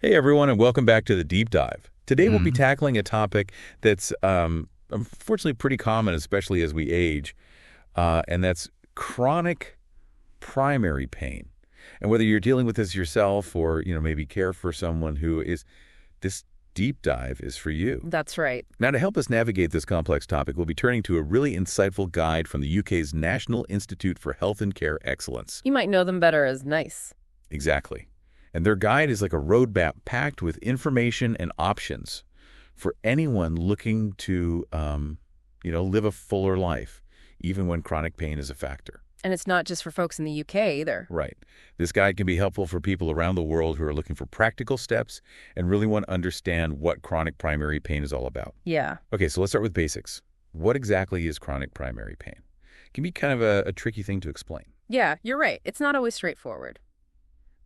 Hey everyone, and welcome back to the Deep Dive. Today we'll be Mhm. tackling a topic that's unfortunately pretty common, especially as we age, and that's chronic primary pain. And whether you're dealing with this yourself or, maybe care for someone who is, this deep dive is for you. That's right. Now, to help us navigate this complex topic, we'll be turning to a really insightful guide from the UK's National Institute for Health and Care Excellence. You might know them better as NICE. Exactly. And their guide is like a roadmap packed with information and options for anyone looking to, live a fuller life, even when chronic pain is a factor. And it's not just for folks in the UK either. Right. This guide can be helpful for people around the world who are looking for practical steps and really want to understand what chronic primary pain is all about. Yeah. Okay, so let's start with basics. What exactly is chronic primary pain? It can be kind of a tricky thing to explain. Yeah, you're right. It's not always straightforward.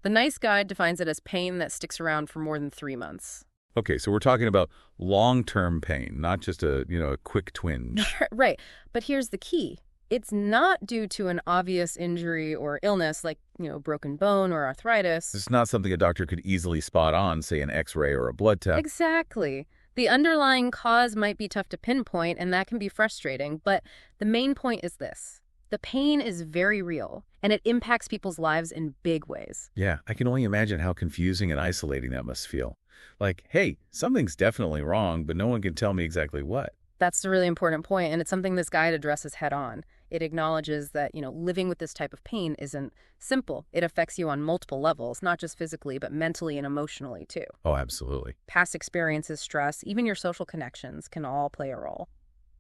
The NICE guide defines it as pain that sticks around for more than 3 months. Okay, so we're talking about long-term pain, not just a quick twinge. Right. But here's the key. It's not due to an obvious injury or illness like, broken bone or arthritis. It's not something a doctor could easily spot on, say an x-ray or a blood test. Exactly. The underlying cause might be tough to pinpoint, and that can be frustrating, but the main point is this. The pain is very real, and it impacts people's lives in big ways. Yeah, I can only imagine how confusing and isolating that must feel. Like, hey, something's definitely wrong, but no one can tell me exactly what. That's a really important point, and it's something this guide addresses head on. It acknowledges that, living with this type of pain isn't simple. It affects you on multiple levels, not just physically, but mentally and emotionally, too. Oh, absolutely. Past experiences, stress, even your social connections can all play a role.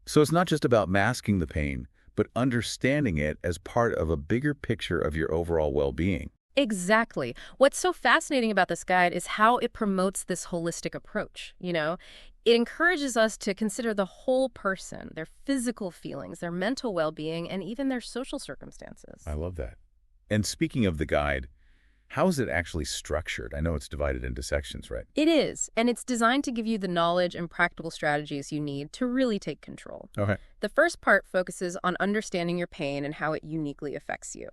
So it's not just about masking the pain, but understanding it as part of a bigger picture of your overall well-being. Exactly. What's so fascinating about this guide is how it promotes this holistic approach, It encourages us to consider the whole person, their physical feelings, their mental well-being, and even their social circumstances. I love that. And speaking of the guide, how is it actually structured? I know it's divided into sections, right? It is, and it's designed to give you the knowledge and practical strategies you need to really take control. Okay. The first part focuses on understanding your pain and how it uniquely affects you.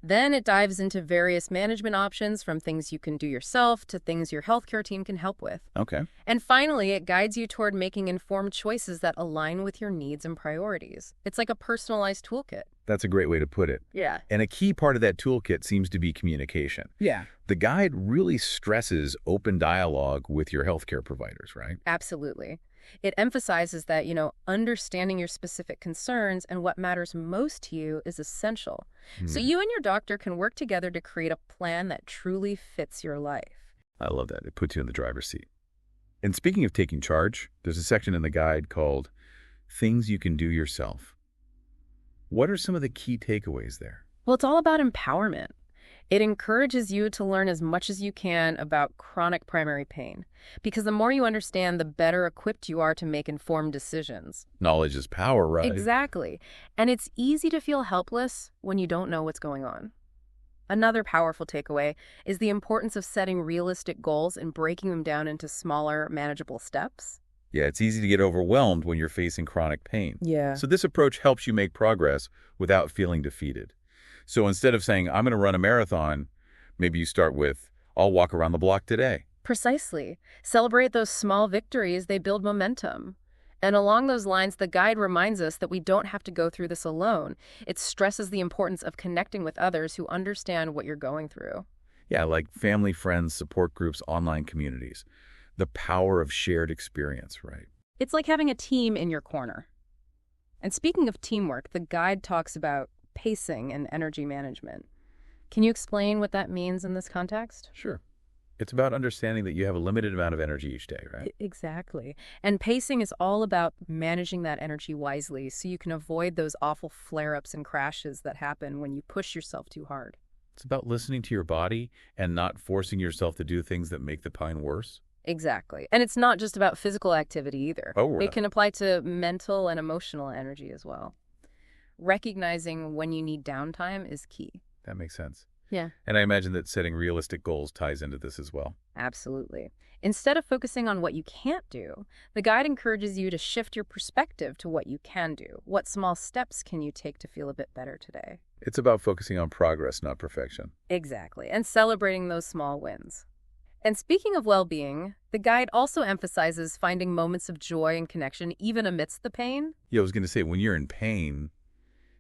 Then it dives into various management options, from things you can do yourself to things your healthcare team can help with. Okay. And finally, it guides you toward making informed choices that align with your needs and priorities. It's like a personalized toolkit. That's a great way to put it. Yeah. And a key part of that toolkit seems to be communication. Yeah. The guide really stresses open dialogue with your healthcare providers, right? Absolutely. It emphasizes that, understanding your specific concerns and what matters most to you is essential. So you and your doctor can work together to create a plan that truly fits your life. I love that. It puts you in the driver's seat. And speaking of taking charge, there's a section in the guide called Things You Can Do Yourself. What are some of the key takeaways there? Well, it's all about empowerment. It encourages you to learn as much as you can about chronic primary pain, because the more you understand, the better equipped you are to make informed decisions. Knowledge is power, right? Exactly. And it's easy to feel helpless when you don't know what's going on. Another powerful takeaway is the importance of setting realistic goals and breaking them down into smaller, manageable steps. Yeah, it's easy to get overwhelmed when you're facing chronic pain. Yeah. So this approach helps you make progress without feeling defeated. So instead of saying, I'm going to run a marathon, maybe you start with, I'll walk around the block today. Precisely. Celebrate those small victories. They build momentum. And along those lines, the guide reminds us that we don't have to go through this alone. It stresses the importance of connecting with others who understand what you're going through. Yeah, like family, friends, support groups, online communities. The power of shared experience, right? It's like having a team in your corner. And speaking of teamwork, the guide talks about pacing and energy management. Can you explain what that means in this context? Sure. It's about understanding that you have a limited amount of energy each day, right? Exactly. And pacing is all about managing that energy wisely so you can avoid those awful flare-ups and crashes that happen when you push yourself too hard. It's about listening to your body and not forcing yourself to do things that make the pain worse. Exactly. And it's not just about physical activity either. Oh, It can apply to mental and emotional energy as well. Recognizing when you need downtime is key. That makes sense. Yeah. And I imagine that setting realistic goals ties into this as well. Absolutely. Instead of focusing on what you can't do, the guide encourages you to shift your perspective to what you can do. What small steps can you take to feel a bit better today? It's about focusing on progress, not perfection. Exactly. And celebrating those small wins. And speaking of well-being, the guide also emphasizes finding moments of joy and connection even amidst the pain. Yeah, I was going to say, when you're in pain,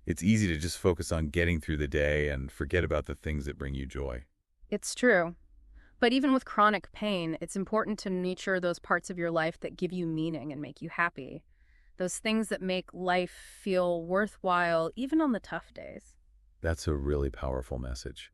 it's easy to just focus on getting through the day and forget about the things that bring you joy. It's true. But even with chronic pain, it's important to nurture those parts of your life that give you meaning and make you happy. Those things that make life feel worthwhile, even on the tough days. That's a really powerful message.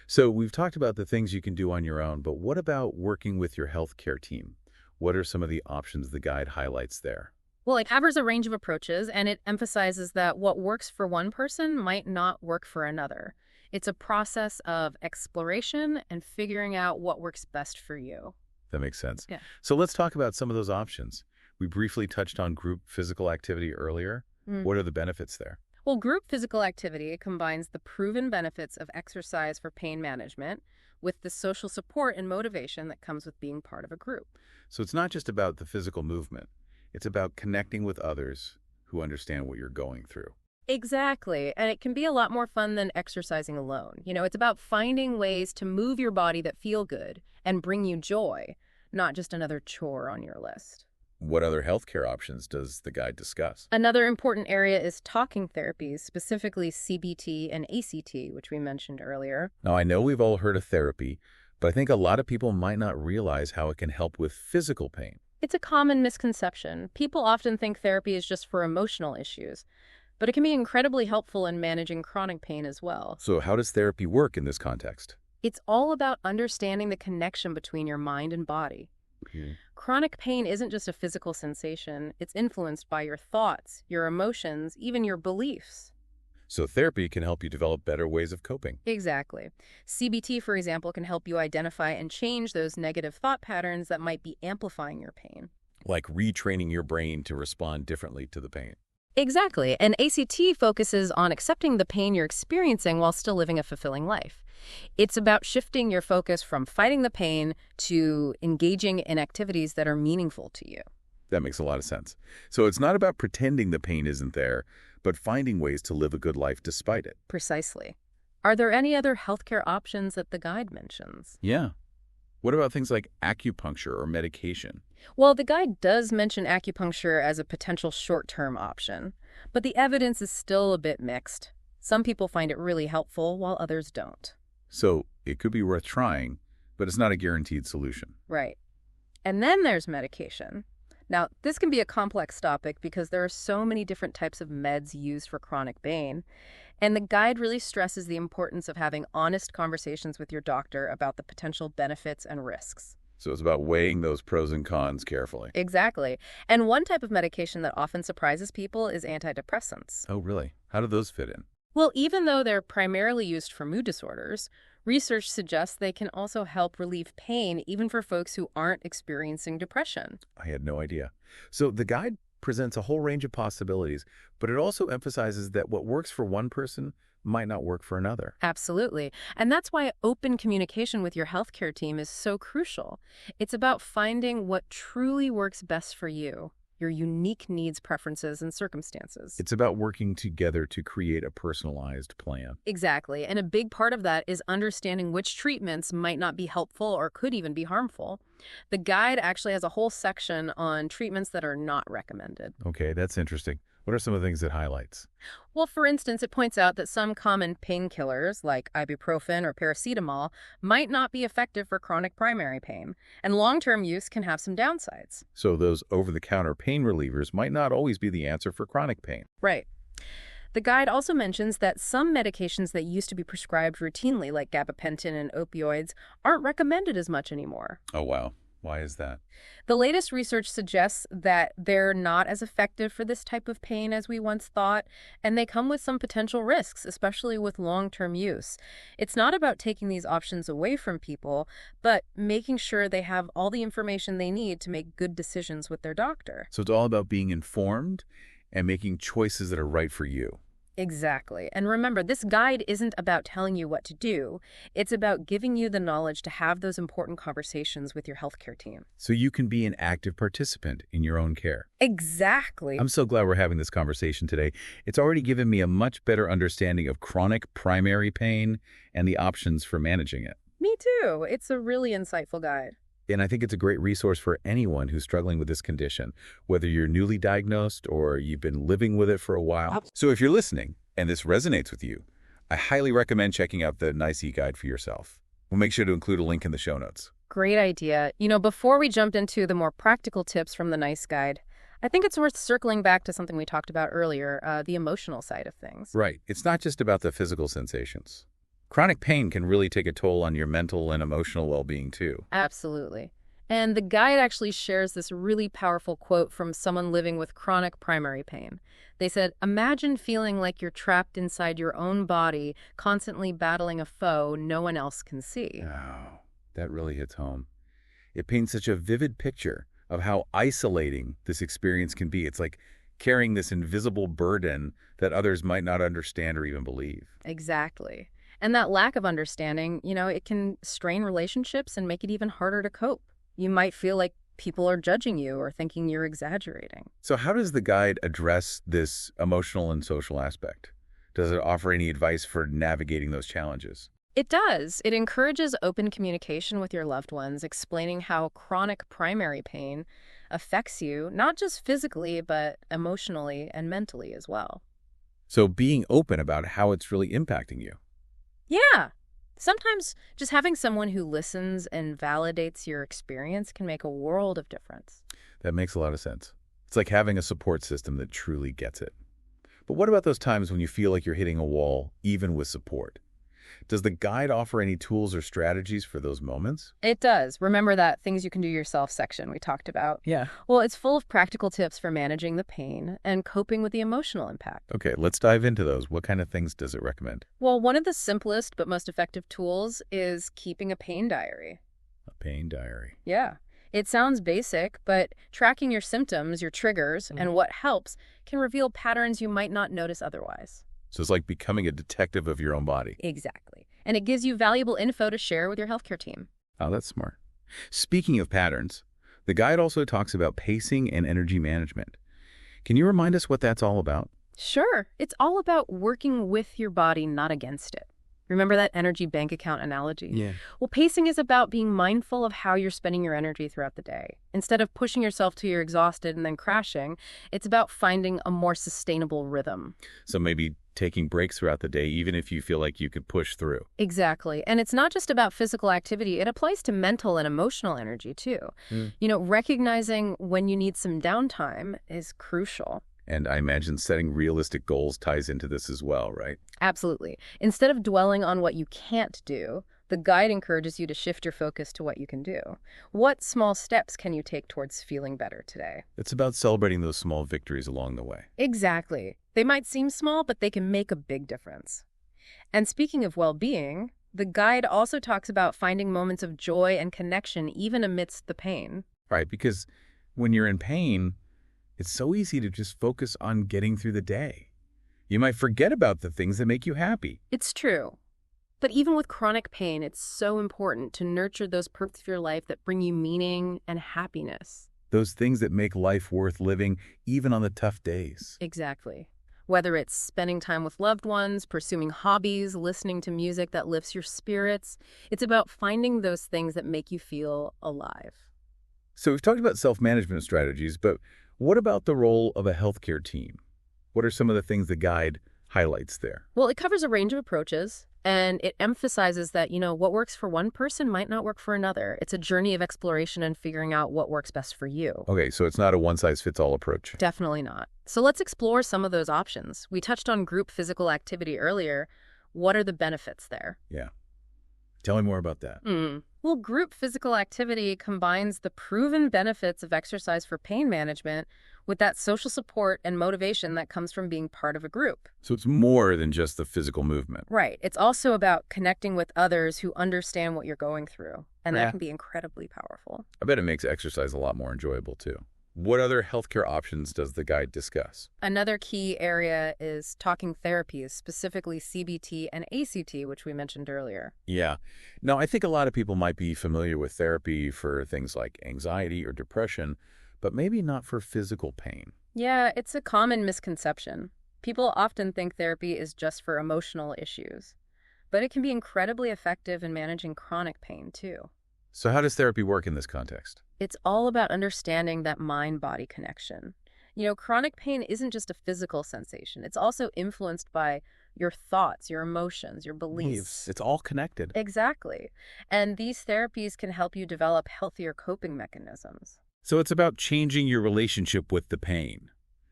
So we've talked about the things you can do on your own, but what about working with your healthcare team? What are some of the options the guide highlights there? Well, it covers a range of approaches, and it emphasizes that what works for one person might not work for another. It's a process of exploration and figuring out what works best for you. That makes sense. Yeah. So let's talk about some of those options. We briefly touched on group physical activity earlier. What are the benefits there? Well, group physical activity combines the proven benefits of exercise for pain management with the social support and motivation that comes with being part of a group. So it's not just about the physical movement. It's about connecting with others who understand what you're going through. Exactly. And it can be a lot more fun than exercising alone. It's about finding ways to move your body that feel good and bring you joy, not just another chore on your list. What other healthcare options does the guide discuss? Another important area is talking therapies, specifically CBT and ACT, which we mentioned earlier. Now, I know we've all heard of therapy, but I think a lot of people might not realize how it can help with physical pain. It's a common misconception. People often think therapy is just for emotional issues, but it can be incredibly helpful in managing chronic pain as well. So how does therapy work in this context? It's all about understanding the connection between your mind and body. Chronic pain isn't just a physical sensation. It's influenced by your thoughts, your emotions, even your beliefs. So therapy can help you develop better ways of coping. Exactly. CBT, for example, can help you identify and change those negative thought patterns that might be amplifying your pain. Like retraining your brain to respond differently to the pain. Exactly. And ACT focuses on accepting the pain you're experiencing while still living a fulfilling life. It's about shifting your focus from fighting the pain to engaging in activities that are meaningful to you. That makes a lot of sense. So it's not about pretending the pain isn't there, but finding ways to live a good life despite it. Precisely. Are there any other healthcare options that the guide mentions? Yeah. What about things like acupuncture or medication? Well, the guide does mention acupuncture as a potential short-term option, but the evidence is still a bit mixed. Some people find it really helpful, while others don't. So it could be worth trying, but it's not a guaranteed solution. Right. And then there's medication. Now, this can be a complex topic because there are so many different types of meds used for chronic pain, and the guide really stresses the importance of having honest conversations with your doctor about the potential benefits and risks. So it's about weighing those pros and cons carefully. Exactly. And one type of medication that often surprises people is antidepressants. Oh, really? How do those fit in? Well, even though they're primarily used for mood disorders, research suggests they can also help relieve pain even for folks who aren't experiencing depression. I had no idea. So the guide presents a whole range of possibilities, but it also emphasizes that what works for one person might not work for another. Absolutely. And that's why open communication with your healthcare team is so crucial. It's about finding what truly works best for you, your unique needs, preferences, and circumstances. It's about working together to create a personalized plan. Exactly. And a big part of that is understanding which treatments might not be helpful or could even be harmful. The guide actually has a whole section on treatments that are not recommended. Okay, that's interesting. What are some of the things it highlights? Well, for instance, it points out that some common painkillers, like ibuprofen or paracetamol, might not be effective for chronic primary pain, and long-term use can have some downsides. So those over-the-counter pain relievers might not always be the answer for chronic pain. Right. The guide also mentions that some medications that used to be prescribed routinely, like gabapentin and opioids, aren't recommended as much anymore. Oh, wow. Why is that? The latest research suggests that they're not as effective for this type of pain as we once thought, and they come with some potential risks, especially with long-term use. It's not about taking these options away from people, but making sure they have all the information they need to make good decisions with their doctor. So it's all about being informed and making choices that are right for you. Exactly. And remember, this guide isn't about telling you what to do. It's about giving you the knowledge to have those important conversations with your healthcare team. So you can be an active participant in your own care. Exactly. I'm so glad we're having this conversation today. It's already given me a much better understanding of chronic primary pain and the options for managing it. Me Me too. It's a really insightful guide. And I think it's a great resource for anyone who's struggling with this condition, whether you're newly diagnosed or you've been living with it for a while. So if you're listening and this resonates with you, I highly recommend checking out the Nice Guide for yourself. We'll make sure to include a link in the show notes. Great idea. Before we jump into the more practical tips from the Nice Guide, I think it's worth circling back to something we talked about earlier, the emotional side of things. Right. It's not just about the physical sensations. Chronic pain can really take a toll on your mental and emotional well-being, too. Absolutely. And the guide actually shares this really powerful quote from someone living with chronic primary pain. They said, "Imagine feeling like you're trapped inside your own body, constantly battling a foe no one else can see." Oh, that really hits home. It paints such a vivid picture of how isolating this experience can be. It's like carrying this invisible burden that others might not understand or even believe. Exactly. And that lack of understanding, it can strain relationships and make it even harder to cope. You might feel like people are judging you or thinking you're exaggerating. So how does the guide address this emotional and social aspect? Does it offer any advice for navigating those challenges? It does. It encourages open communication with your loved ones, explaining how chronic primary pain affects you, not just physically, but emotionally and mentally as well. So being open about how it's really impacting you. Yeah. Sometimes just having someone who listens and validates your experience can make a world of difference. That makes a lot of sense. It's like having a support system that truly gets it. But what about those times when you feel like you're hitting a wall, even with support? Does the guide offer any tools or strategies for those moments? It does. Remember that things you can do yourself section we talked about? Yeah. Well, it's full of practical tips for managing the pain and coping with the emotional impact. Okay, let's dive into those. What kind of things does it recommend? Well, one of the simplest but most effective tools is keeping a pain diary. A pain diary. Yeah. It sounds basic, but tracking your symptoms, your triggers, and what helps can reveal patterns you might not notice otherwise. So it's like becoming a detective of your own body. Exactly. And it gives you valuable info to share with your healthcare team. Oh, that's smart. Speaking of patterns, the guide also talks about pacing and energy management. Can you remind us what that's all about? Sure. It's all about working with your body, not against it. Remember that energy bank account analogy? Yeah. Well, pacing is about being mindful of how you're spending your energy throughout the day. Instead of pushing yourself till you're exhausted and then crashing, it's about finding a more sustainable rhythm. So maybe taking breaks throughout the day, even if you feel like you could push through. Exactly. And it's not just about physical activity. It applies to mental and emotional energy, too. Recognizing when you need some downtime is crucial. And I imagine setting realistic goals ties into this as well, right? Absolutely. Instead of dwelling on what you can't do, the guide encourages you to shift your focus to what you can do. What small steps can you take towards feeling better today? It's about celebrating those small victories along the way. Exactly. They might seem small, but they can make a big difference. And speaking of well-being, the guide also talks about finding moments of joy and connection even amidst the pain. Right, because when you're in pain, it's so easy to just focus on getting through the day. You might forget about the things that make you happy. It's true. But even with chronic pain, it's so important to nurture those parts of your life that bring you meaning and happiness. Those things that make life worth living, even on the tough days. Exactly. Whether it's spending time with loved ones, pursuing hobbies, listening to music that lifts your spirits, it's about finding those things that make you feel alive. So we've talked about self-management strategies, but what about the role of a healthcare team? What are some of the things the guide highlights there? Well, it covers a range of approaches, and it emphasizes that, what works for one person might not work for another. It's a journey of exploration and figuring out what works best for you. Okay, so it's not a one-size-fits-all approach. Definitely not. So let's explore some of those options. We touched on group physical activity earlier. What are the benefits there? Yeah. Tell me more about that. Well, group physical activity combines the proven benefits of exercise for pain management with that social support and motivation that comes from being part of a group. So it's more than just the physical movement. Right. It's also about connecting with others who understand what you're going through, and that can be incredibly powerful. I bet it makes exercise a lot more enjoyable, too. What other healthcare options does the guide discuss? Another key area is talking therapies, specifically CBT and ACT, which we mentioned earlier. Yeah. Now, I think a lot of people might be familiar with therapy for things like anxiety or depression, but maybe not for physical pain. Yeah, it's a common misconception. People often think therapy is just for emotional issues. but it can be incredibly effective in managing chronic pain, too. So how does therapy work in this context? It's all about understanding that mind-body connection. Chronic pain isn't just a physical sensation. It's also influenced by your thoughts, your emotions, your beliefs. It's all connected. Exactly. And these therapies can help you develop healthier coping mechanisms. So it's about changing your relationship with the pain,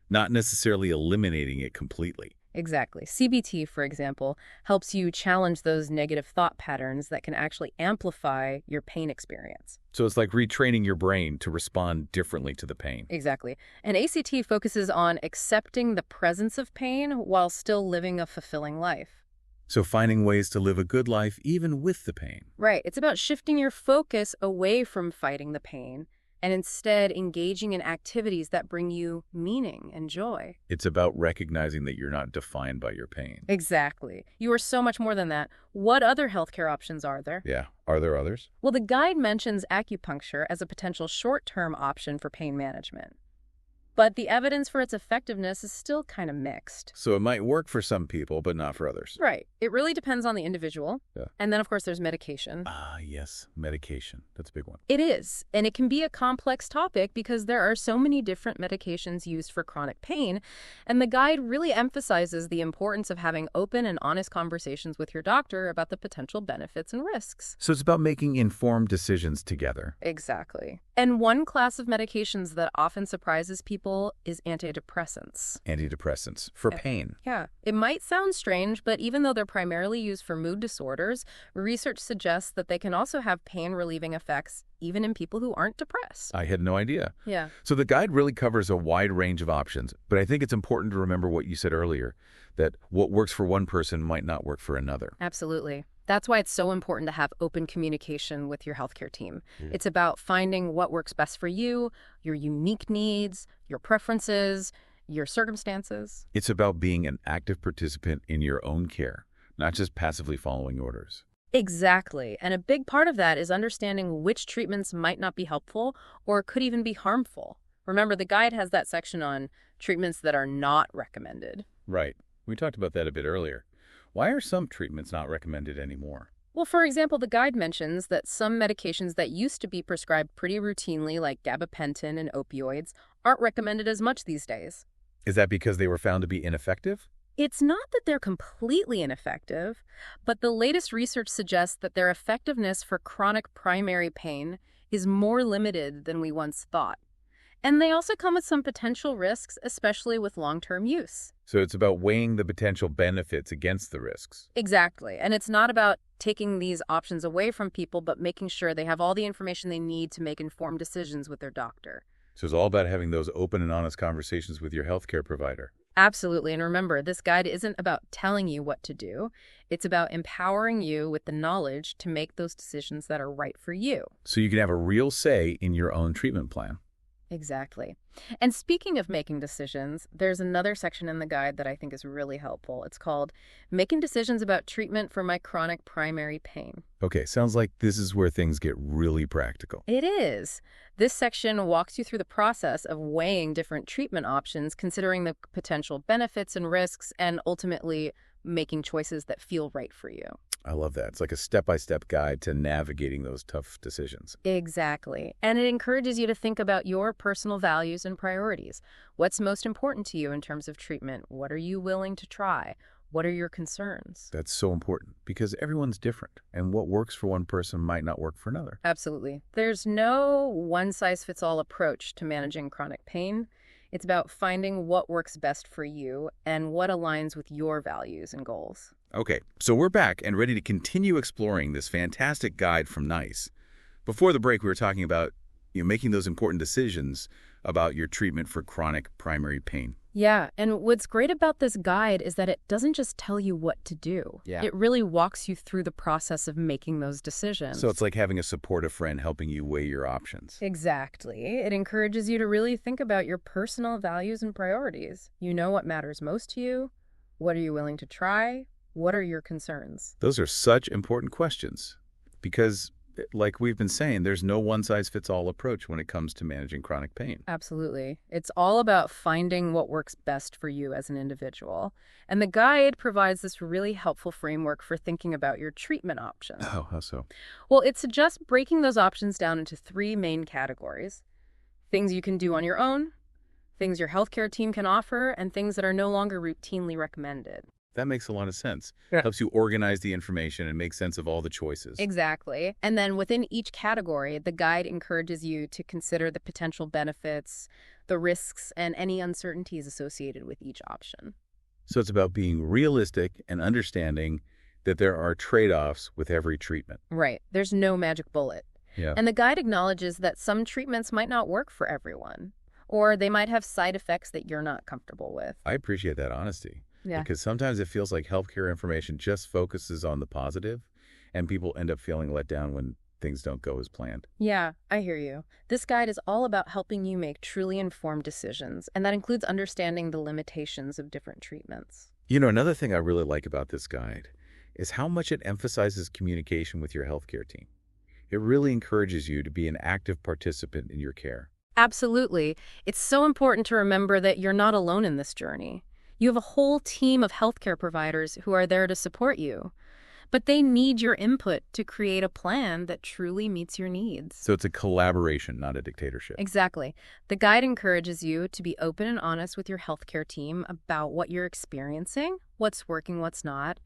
not necessarily eliminating it completely. Exactly. CBT, for example, helps you challenge those negative thought patterns that can actually amplify your pain experience. So it's like retraining your brain to respond differently to the pain. Exactly. And ACT focuses on accepting the presence of pain while still living a fulfilling life. So finding ways to live a good life even with the pain. Right. It's about shifting your focus away from fighting the pain and instead engaging in activities that bring you meaning and joy. It's about recognizing that you're not defined by your pain. Exactly. You are so much more than that. What other healthcare options are there? Yeah. Are there others? Well, the guide mentions acupuncture as a potential short-term option for pain management. But the evidence for its effectiveness is still kind of mixed. So it might work for some people, but not for others. Right. It really depends on the individual. Yeah. And then, of course, there's medication. Ah, yes. Medication. That's a big one. It is. And it can be a complex topic because there are so many different medications used for chronic pain. And the guide really emphasizes the importance of having open and honest conversations with your doctor about the potential benefits and risks. So it's about making informed decisions together. Exactly. And one class of medications that often surprises people is antidepressants. Antidepressants for pain. Yeah. It might sound strange, but even though they're primarily used for mood disorders, research suggests that they can also have pain-relieving effects even in people who aren't depressed. I had no idea. Yeah. So the guide really covers a wide range of options, but I think it's important to remember what you said earlier, that what works for one person might not work for another. Absolutely. That's why it's so important to have open communication with your healthcare team. It's about finding what works best for you, your unique needs, your preferences, your circumstances. It's about being an active participant in your own care, not just passively following orders. Exactly. And a big part of that is understanding which treatments might not be helpful or could even be harmful. Remember, the guide has that section on treatments that are not recommended. Right. We talked about that a bit earlier. Why are some treatments not recommended anymore? Well, for example, the guide mentions that some medications that used to be prescribed pretty routinely, like gabapentin and opioids, aren't recommended as much these days. Is that because they were found to be ineffective? It's not that they're completely ineffective, but the latest research suggests that their effectiveness for chronic primary pain is more limited than we once thought. And they also come with some potential risks, especially with long-term use. So it's about weighing the potential benefits against the risks. Exactly. And it's not about taking these options away from people, but making sure they have all the information they need to make informed decisions with their doctor. So it's all about having those open and honest conversations with your healthcare provider. Absolutely. And remember, this guide isn't about telling you what to do. It's about empowering you with the knowledge to make those decisions that are right for you. So you can have a real say in your own treatment plan. Exactly. And speaking of making decisions, there's another section in the guide that I think is really helpful. It's called Making Decisions About Treatment for My Chronic Primary Pain. Okay, sounds like this is where things get really practical. It is. This section walks you through the process of weighing different treatment options, considering the potential benefits and risks, and ultimately making choices that feel right for you. I love that. It's like a step-by-step guide to navigating those tough decisions. Exactly. And it encourages you to think about your personal values and priorities. What's most important to you in terms of treatment? What are you willing to try? What are your concerns? That's so important because everyone's different, and what works for one person might not work for another. Absolutely. There's no one-size-fits-all approach to managing chronic pain. It's about finding what works best for you and what aligns with your values and goals. Okay, so we're back and ready to continue exploring this fantastic guide from NICE. Before the break, we were talking about making those important decisions about your treatment for chronic primary pain. Yeah, and what's great about this guide is that it doesn't just tell you what to do. Yeah. It really walks you through the process of making those decisions. So it's like having a supportive friend helping you weigh your options. Exactly. It encourages you to really think about your personal values and priorities. You know what matters most to you. What are you willing to try? What are your concerns? Those are such important questions because like we've been saying, there's no one-size-fits-all approach when it comes to managing chronic pain. Absolutely. It's all about finding what works best for you as an individual. And the guide provides this really helpful framework for thinking about your treatment options. Oh, how so? Well, it suggests breaking those options down into three main categories: things you can do on your own, things your healthcare team can offer, and things that are no longer routinely recommended. That makes a lot of sense. Yeah. Helps you organize the information and make sense of all the choices. Exactly. And then within each category, the guide encourages you to consider the potential benefits, the risks, and any uncertainties associated with each option. So it's about being realistic and understanding that there are trade-offs with every treatment. Right. There's no magic bullet. Yeah. And the guide acknowledges that some treatments might not work for everyone, or they might have side effects that you're not comfortable with. I appreciate that honesty. Yeah. Because sometimes it feels like healthcare information just focuses on the positive, and people end up feeling let down when things don't go as planned. Yeah, I hear you. This guide is all about helping you make truly informed decisions, and that includes understanding the limitations of different treatments. You know, another thing I really like about this guide is how much it emphasizes communication with your healthcare team. It really encourages you to be an active participant in your care. Absolutely. It's so important to remember that you're not alone in this journey. You have a whole team of healthcare providers who are there to support you, but they need your input to create a plan that truly meets your needs. So it's a collaboration, not a dictatorship. Exactly. The guide encourages you to be open and honest with your healthcare team about what you're experiencing, what's working, what's not.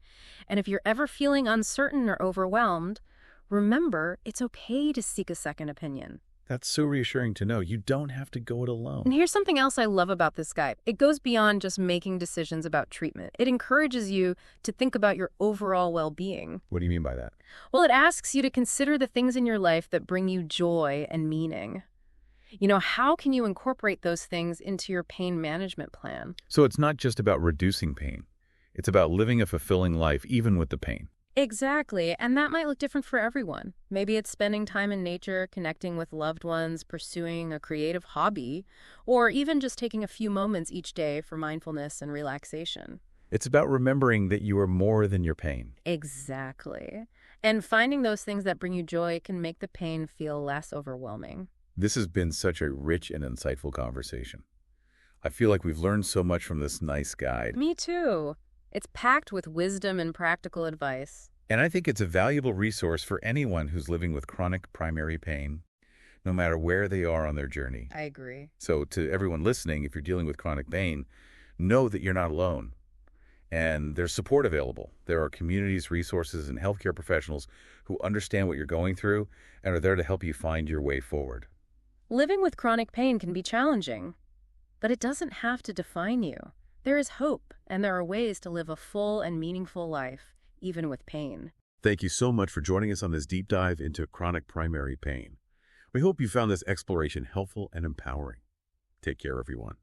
And if you're ever feeling uncertain or overwhelmed, remember, it's okay to seek a second opinion. That's so reassuring to know. You don't have to go it alone. And here's something else I love about this guide. It goes beyond just making decisions about treatment. It encourages you to think about your overall well-being. What do you mean by that? Well, it asks you to consider the things in your life that bring you joy and meaning. You know, how can you incorporate those things into your pain management plan? So it's not just about reducing pain. It's about living a fulfilling life, even with the pain. Exactly, and that might look different for everyone. Maybe it's spending time in nature, connecting with loved ones, pursuing a creative hobby, or even just taking a few moments each day for mindfulness and relaxation. It's about remembering that you are more than your pain. Exactly. And finding those things that bring you joy can make the pain feel less overwhelming. This has been such a rich and insightful conversation. I feel like we've learned so much from this nice guide. Me too. It's packed with wisdom and practical advice. And I think it's a valuable resource for anyone who's living with chronic primary pain, no matter where they are on their journey. I agree. So to everyone listening, if you're dealing with chronic pain, know that you're not alone. And there's support available. There are communities, resources, and healthcare professionals who understand what you're going through and are there to help you find your way forward. Living with chronic pain can be challenging, but it doesn't have to define you. There is hope, and there are ways to live a full and meaningful life, even with pain. Thank you so much for joining us on this deep dive into chronic primary pain. We hope you found this exploration helpful and empowering. Take care, everyone.